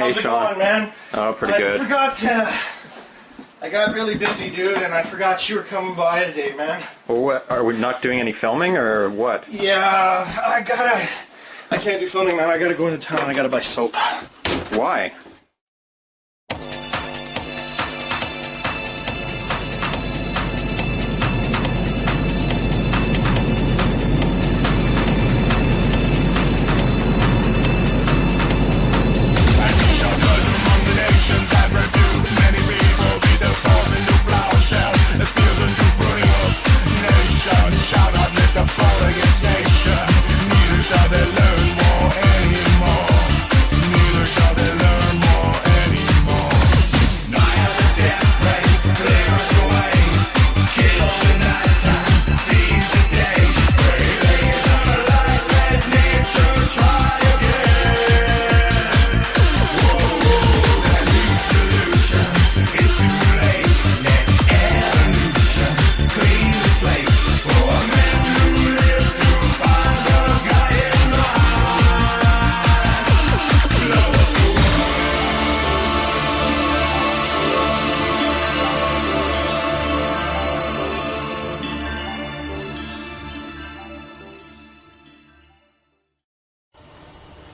How's it going, man? Oh, pretty good. I got really busy, dude, and I forgot you were coming by today, man. Well, what, are we not doing any filming, or what? Yeah, I can't do filming, man. I gotta go into town. I gotta buy soap. Why?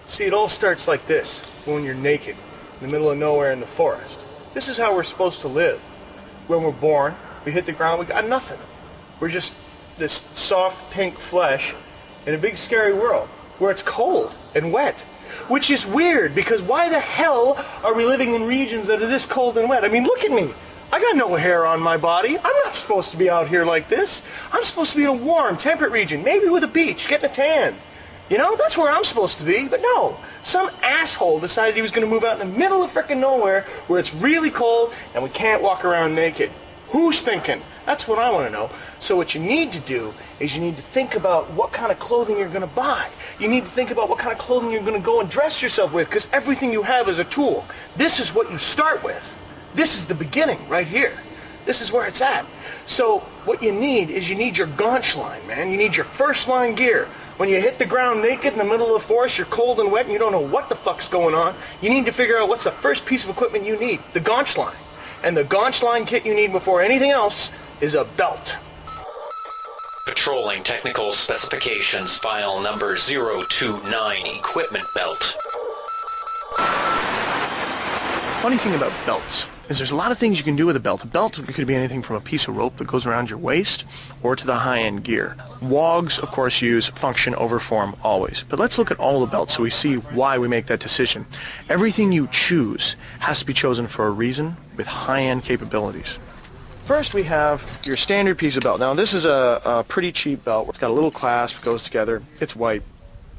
See, it all starts like this, when you're naked, in the middle of nowhere in the forest. This is how we're supposed to live. When we're born, we hit the ground, we got nothing. We're just this soft pink flesh in a big scary world where it's cold and wet. Which is weird, because why the hell are we living in regions that are this cold and wet? I mean, look at me. I got no hair on my body. I'm not supposed to be out here like this. I'm supposed to be in a warm, temperate region, maybe with a beach, getting a tan. You know, that's where I'm supposed to be, but no. Some asshole decided he was going to move out in the middle of frickin' nowhere where it's really cold and we can't walk around naked. Who's thinking? That's what I want to know. So what you need to do is you need to think about what kind of clothing you're going to buy. You need to think about what kind of clothing you're going to go and dress yourself with, because everything you have is a tool. This is what you start with. This is the beginning right here. This is where it's at. So what you need is you need your gaunch line, man. You need your first line gear. When you hit the ground naked in the middle of the forest, you're cold and wet and you don't know what the fuck's going on, you need to figure out what's the first piece of equipment you need, the gaunch line. And the gaunch line kit you need before anything else is a belt. Patrolling Technical Specifications File Number 029 Equipment Belt. Funny thing about belts is there's a lot of things you can do with a belt. A belt could be anything from a piece of rope that goes around your waist or to the high-end gear. WOGs, of course, use function over form always. But let's look at all the belts so we see why we make that decision. Everything you choose has to be chosen for a reason with high-end capabilities. First, we have your standard piece of belt. Now, this is a pretty cheap belt. It's got a little clasp, goes together. It's white.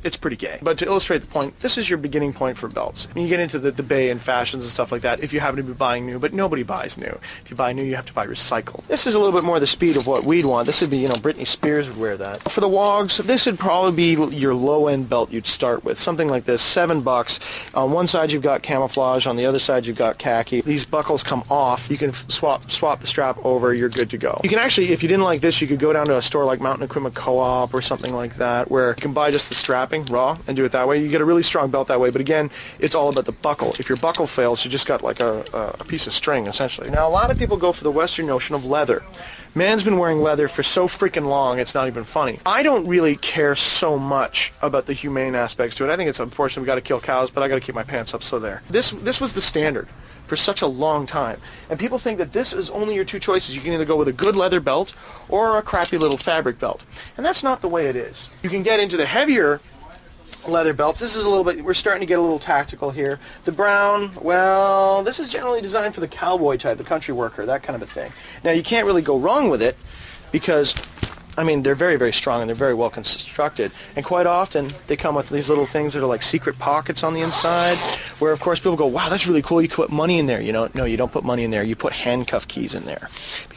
It's pretty gay. But to illustrate the point, this is your beginning point for belts. I mean, you get into the debate and fashions and stuff like that if you happen to be buying new, but nobody buys new. If you buy new, you have to buy recycled. This is a little bit more the speed of what we'd want. This would be, Britney Spears would wear that. For the WOGs, this would probably be your low-end belt you'd start with. Something like this, $7. On one side you've got camouflage, on the other side you've got khaki. These buckles come off. You can swap the strap over, you're good to go. You can actually, if you didn't like this, you could go down to a store like Mountain Equipment Co-op or something like that, where you can buy just the strapping raw and do it that way. You get a really strong belt that way, but again, it's all about the buckle. If your buckle fails, you just got like a piece of string, essentially. Now, a lot of people go for the Western notion of leather. Man's been wearing leather for so freaking long, it's not even funny. I don't really care so much about the humane aspects to it. I think it's unfortunate we got to kill cows, but I got to keep my pants up, so there. This was the standard for such a long time. And people think that this is only your two choices. You can either go with a good leather belt or a crappy little fabric belt. And that's not the way it is. You can get into the heavier leather belts. This is a little bit, we're starting to get a little tactical here. The brown, well, this is generally designed for the cowboy type, the country worker, that kind of a thing. Now, you can't really go wrong with it because, I mean, they're very, very strong and they're very well constructed. And quite often, they come with these little things that are like secret pockets on the inside, where, of course, people go, wow, that's really cool. You can put money in there. No, you don't put money in there. You put handcuff keys in there.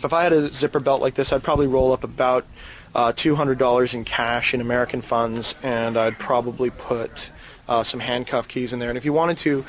If I had a zipper belt like this, I'd probably roll up about $200 in cash in American funds, and I'd probably put some handcuff keys in there. And if you wanted to,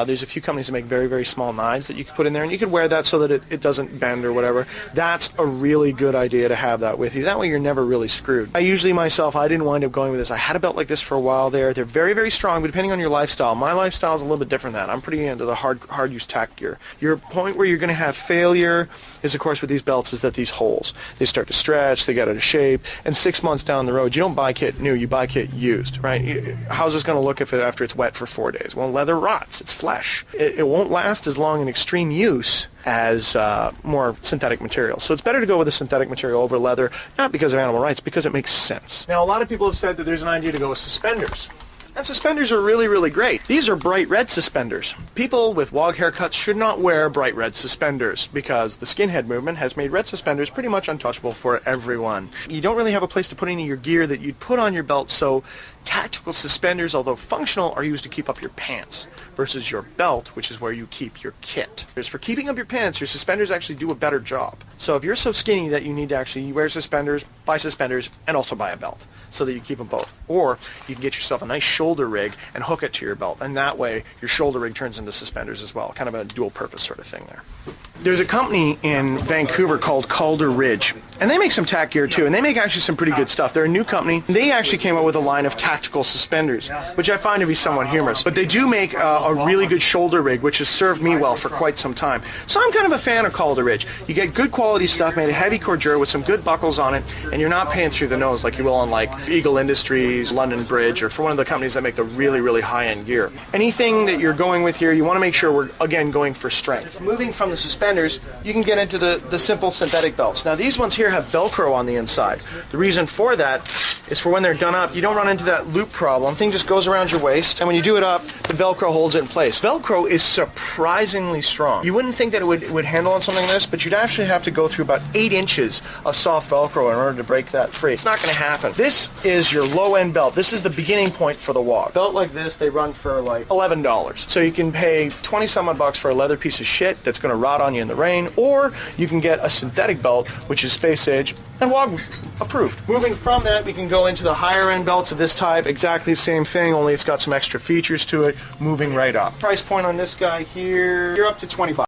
there's a few companies that make very, very small knives that you could put in there, and you could wear that so that it doesn't bend or whatever. That's a really good idea to have that with you. That way you're never really screwed. I usually myself, I didn't wind up going with this. I had a belt like this for a while there. They're very, very strong, but depending on your lifestyle. My lifestyle is a little bit different than that. I'm pretty into the hard use tack gear. Your point where you're going to have failure is, of course, with these belts is that these holes, they start to stretch, they get out of shape, and 6 months down the road, you don't buy kit new, you buy kit used, right? How's this going to look after it's wet for 4 days? Well, leather rots. It's flesh. It won't last as long in extreme use as more synthetic materials. So it's better to go with a synthetic material over leather, not because of animal rights, because it makes sense. Now, a lot of people have said that there's an idea to go with suspenders. And suspenders are really, really great. These are bright red suspenders. People with wog haircuts should not wear bright red suspenders because the skinhead movement has made red suspenders pretty much untouchable for everyone. You don't really have a place to put any of your gear that you'd put on your belt, so tactical suspenders, although functional, are used to keep up your pants versus your belt, which is where you keep your kit. For keeping up your pants, your suspenders actually do a better job. So if you're so skinny that you need to actually wear suspenders, buy suspenders, and also buy a belt so that you keep them both. Or you can get yourself a nice shoulder rig and hook it to your belt, and that way your shoulder rig turns into suspenders as well. Kind of a dual purpose sort of thing there. There's a company in Vancouver called Calder Ridge, and they make some tack gear too, and they make actually some pretty good stuff. They're a new company. They actually came up with a line of tactical suspenders, which I find to be somewhat humorous. But they do make a really good shoulder rig, which has served me well for quite some time. So I'm kind of a fan of Calder Ridge. You get good quality stuff made of heavy cordura with some good buckles on it, and you're not paying through the nose like you will on like Eagle Industries, London Bridge, or for one of the companies that make the really, really high-end gear. Anything that you're going with here, you want to make sure we're, again, going for strength. Moving from the suspenders, you can get into the simple synthetic belts. Now these ones here have Velcro on the inside. The reason for that is for when they're done up, you don't run into that loop problem. Thing just goes around your waist, and when you do it up, the Velcro holds it in place. Velcro is surprisingly strong. You wouldn't think that it would handle on something like this, but you'd actually have to go through about 8 inches of soft Velcro in order to break that free. It's not going to happen. This is your low-end belt. This is the beginning point for the wog. Belt like this, they run for like $11. So you can pay 20 some odd bucks for a leather piece of shit that's going to rot on you in the rain, or you can get a synthetic belt, which is space age and wog approved. Moving from that, we can go into the higher end belts of this type. Exactly the same thing, only it's got some extra features to it, moving right up. Price point on this guy here, you're up to 20 bucks.